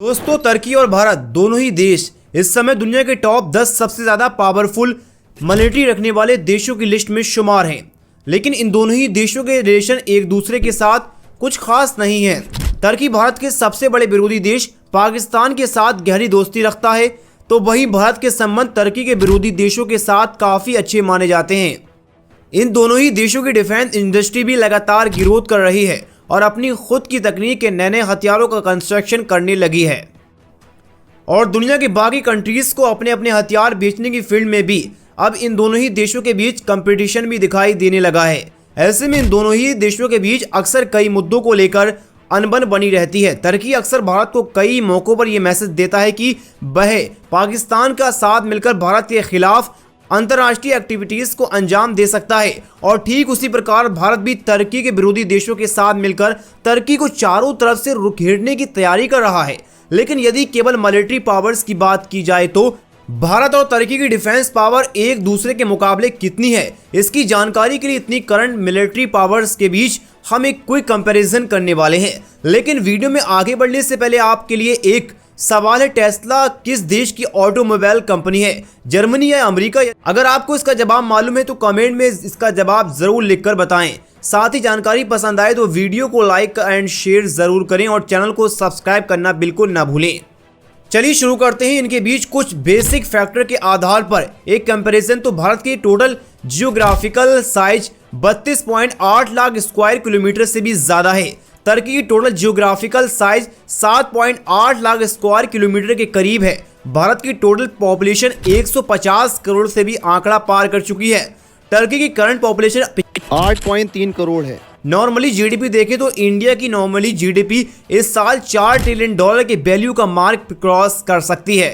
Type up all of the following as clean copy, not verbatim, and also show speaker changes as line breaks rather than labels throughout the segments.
दोस्तों, तुर्की और भारत दोनों ही देश इस समय दुनिया के टॉप 10 सबसे ज़्यादा पावरफुल मिलिट्री रखने वाले देशों की लिस्ट में शुमार हैं। लेकिन इन दोनों ही देशों के रिलेशन एक दूसरे के साथ कुछ खास नहीं है। तुर्की भारत के सबसे बड़े विरोधी देश पाकिस्तान के साथ गहरी दोस्ती रखता है, तो वहीं भारत के संबंध तुर्की के विरोधी देशों के साथ काफ़ी अच्छे माने जाते हैं। इन दोनों ही देशों की डिफेंस इंडस्ट्री भी लगातार ग्रोथ कर रही है और अपनी खुद की तकनीक के नए नए हथियारों का कंस्ट्रक्शन करने लगी है। और दुनिया के बाकी कंट्रीज को अपने अपने हथियार बेचने की फील्ड में भी अब इन दोनों ही देशों के बीच कंपटीशन भी दिखाई देने लगा है। ऐसे में इन दोनों ही देशों के बीच अक्सर कई मुद्दों को लेकर अनबन बनी रहती है। तुर्की अक्सर भारत को कई मौक़ों पर यह मैसेज देता है कि वह पाकिस्तान का साथ मिलकर भारत के खिलाफ अंतर्राष्ट्रीय एक्टिविटीज को अंजाम दे सकता है, और ठीक उसी प्रकार भारत भी तुर्की के विरोधी देशों के साथ मिलकर तुर्की को चारों तरफ से घेरने की तैयारी कर रहा है। लेकिन यदि केवल मिलिट्री पावर्स की बात की जाए तो भारत और तुर्की की डिफेंस पावर एक दूसरे के मुकाबले कितनी है, इसकी जानकारी के लिए इतनी करंट मिलिट्री पावर्स के बीच हम एक क्विक कंपैरिजन करने वाले हैं। लेकिन वीडियो में आगे बढ़ने से पहले आपके लिए एक सवाल है, टेस्ला किस देश की ऑटोमोबाइल कंपनी है, जर्मनी या अमेरिका? अगर आपको इसका जवाब मालूम है तो कमेंट में इसका जवाब जरूर लिखकर बताएं। साथ ही जानकारी पसंद आए तो वीडियो को लाइक एंड शेयर जरूर करें और चैनल को सब्सक्राइब करना बिल्कुल ना भूलें। चलिए शुरू करते हैं। इनके बीच कुछ बेसिक फैक्टर के आधार पर एक कंपैरिजन। तो भारत की total geographical size 32.8 lakh square kilometre से भी ज्यादा है। तुर्की की total geographical size 7.8 lakh square kilometre के करीब है। भारत की टोटल पॉपुलेशन 150 करोड़ से भी आंकड़ा पार कर चुकी है। तुर्की की करंट पॉपुलेशन
8.3 करोड़ है।
नॉर्मली जीडीपी देखें तो इंडिया की नॉर्मली जीडीपी इस साल $4 ट्रिलियन के वैल्यू का मार्क क्रॉस कर सकती है।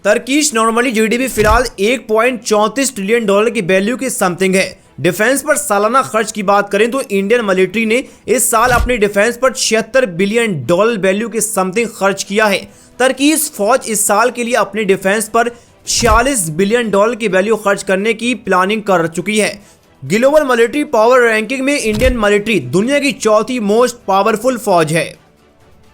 तुर्कीश नॉर्मली जीडीपी फिलहाल $1.34 ट्रिलियन की वैल्यू के समथिंग है। डिफेंस पर सालाना खर्च की बात करें तो इंडियन मिलिट्री ने इस साल अपने डिफेंस पर $76 बिलियन वैल्यू के समथिंग खर्च किया है। तुर्कीश फौज इस साल के लिए अपने डिफेंस पर $46 बिलियन की वैल्यू खर्च करने की प्लानिंग कर चुकी है। ग्लोबल मिलिट्री पावर रैंकिंग में इंडियन मिलिट्री दुनिया की चौथी मोस्ट पावरफुल फौज है।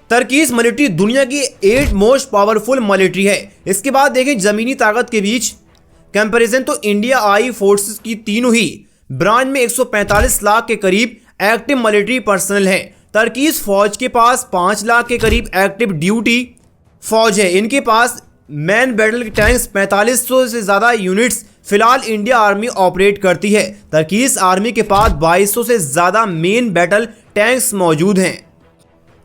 तुर्कीश मिलिट्री दुनिया की 8 मोस्ट पावरफुल मिलिट्री है। इसके बाद देखें जमीनी ताकत के बीच कंपैरिजन तो इंडिया आई फोर्सेस की तीनों ही ब्रांच में 145 लाख के करीब एक्टिव मिलिट्री पर्सनल है। तुर्कीश फौज के पास 5 लाख के करीब एक्टिव ड्यूटी फौज है। इनके पास मैन बैटल टैंक्स 4500 से ज़्यादा यूनिट्स फिलहाल इंडिया आर्मी ऑपरेट करती है। तुर्कीश आर्मी के पास 2200 से ज़्यादा मेन बैटल टैंक्स मौजूद हैं।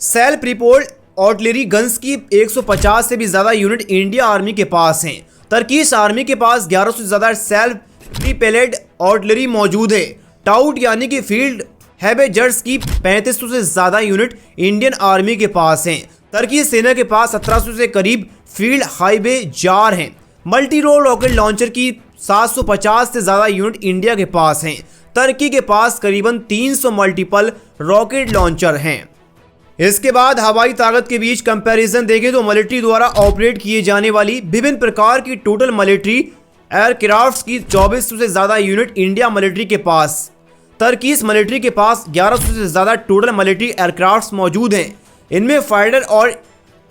सेल्फ रिपोर्ट आर्टिलरी गन्स की 150 से भी ज़्यादा यूनिट इंडिया आर्मी के पास हैं। तुर्कीश आर्मी के पास 1100 से ज़्यादा सेल्फ प्रिपेलेड आर्टिलरी मौजूद है। टाउट यानी कि फील्ड हैवेजर्स की 3500 से ज़्यादा यूनिट इंडियन आर्मी के पास हैं। तुर्की सेना के पास 1700 से करीब फील्ड हाईवे जार हैं। मल्टी रोल रॉकेट लॉन्चर की 750 से ज़्यादा यूनिट इंडिया के पास हैं। तुर्की के पास करीबन 300 मल्टीपल रॉकेट लॉन्चर हैं। इसके बाद हवाई ताकत के बीच कंपैरिजन देखें तो मिलिट्री द्वारा ऑपरेट किए जाने वाली विभिन्न प्रकार की टोटल मिलिट्री एयरक्राफ्ट्स की 2400 से ज़्यादा यूनिट इंडिया मिलिट्री के पास। तुर्कीश मिलिट्री के पास 1100 से ज़्यादा टोटल मिलिट्री एयरक्राफ्ट्स मौजूद हैं। इनमें फाइटर और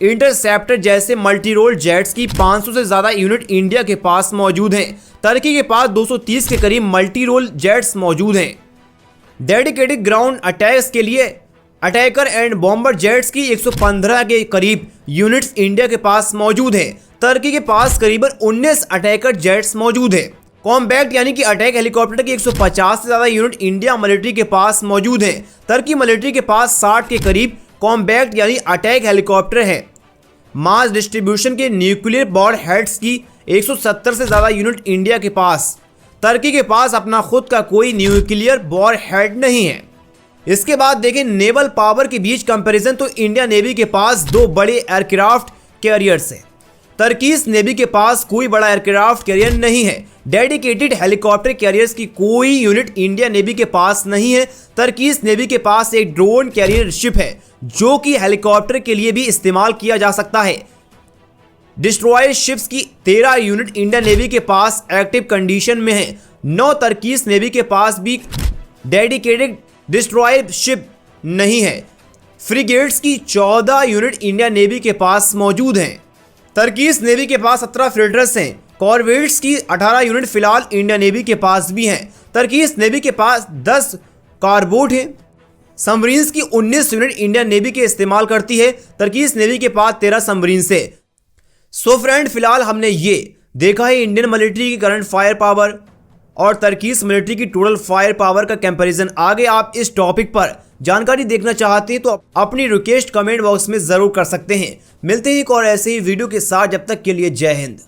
इंटरसेप्टर जैसे मल्टी रोल जेट्स की 500 से ज़्यादा यूनिट इंडिया के पास मौजूद हैं। तुर्की के पास 230 के करीब मल्टी रोल जेट्स मौजूद हैं। डेडिकेटेड ग्राउंड अटैक्स के लिए अटैकर एंड बॉम्बर जेट्स की 115 के करीब यूनिट्स इंडिया के पास मौजूद है। तुर्की के पास करीबन 19 अटैकर जेट्स मौजूद है। कॉम्बैक्ट यानी कि अटैक हेलीकॉप्टर की 150 से ज़्यादा यूनिट इंडिया मिलिट्री के पास मौजूद है। तुर्की मिलिट्री के पास 60 के करीब कॉम्बैक्ट यानी अटैक हेलीकॉप्टर है। मास डिस्ट्रीब्यूशन के न्यूक्लियर वॉर हेड्स की 170 से ज़्यादा यूनिट इंडिया के पास। तुर्की के पास अपना खुद का कोई न्यूक्लियर वॉर हेड नहीं है। इसके बाद देखें नेवल पावर के बीच कंपैरिजन तो इंडिया नेवी के पास 2 बड़े एयरक्राफ्ट कैरियर्स हैं। तुर्कीश नेवी के पास कोई बड़ा एयरक्राफ्ट कैरियर नहीं है। डेडिकेटेड हेलीकॉप्टर कैरियर्स की कोई यूनिट इंडिया नेवी के पास नहीं है। तुर्कीश नेवी के पास एक ड्रोन कैरियर शिप है जो कि हेलीकॉप्टर के लिए भी इस्तेमाल किया जा सकता है। डिस्ट्रॉयर शिप्स की 13 यूनिट इंडियन नेवी के पास एक्टिव कंडीशन में है। 9 तुर्कीश नेवी के पास भी डेडिकेटेड डिस्ट्रॉयर शिप नहीं है। फ्रिगेट्स की 14 यूनिट इंडियन नेवी के पास मौजूद हैं। तर्कीश नेवी के पास 17 फ्रेगेट्स हैं। कॉर्वेट्स की 18 यूनिट फिलहाल इंडियन नेवी के पास भी हैं। तर्कीश नेवी के पास 10 कारबोट हैं। सबमरीन्स की 19 यूनिट इंडियन नेवी के इस्तेमाल करती है। तर्कीश नेवी के पास 13 सबमरीन्स है। सो फ्रेंड, फिलहाल हमने ये देखा है इंडियन मिलिट्री की करंट फायर पावर और तर्कीश मिलिट्री की टोटल फायर पावर का कंपैरिजन। आगे आप इस टॉपिक पर जानकारी देखना चाहते हैं तो अपनी रिक्वेस्ट कमेंट बॉक्स में जरूर कर सकते हैं। मिलते हैं एक और ऐसे ही वीडियो के साथ, जब तक के लिए जय हिंद।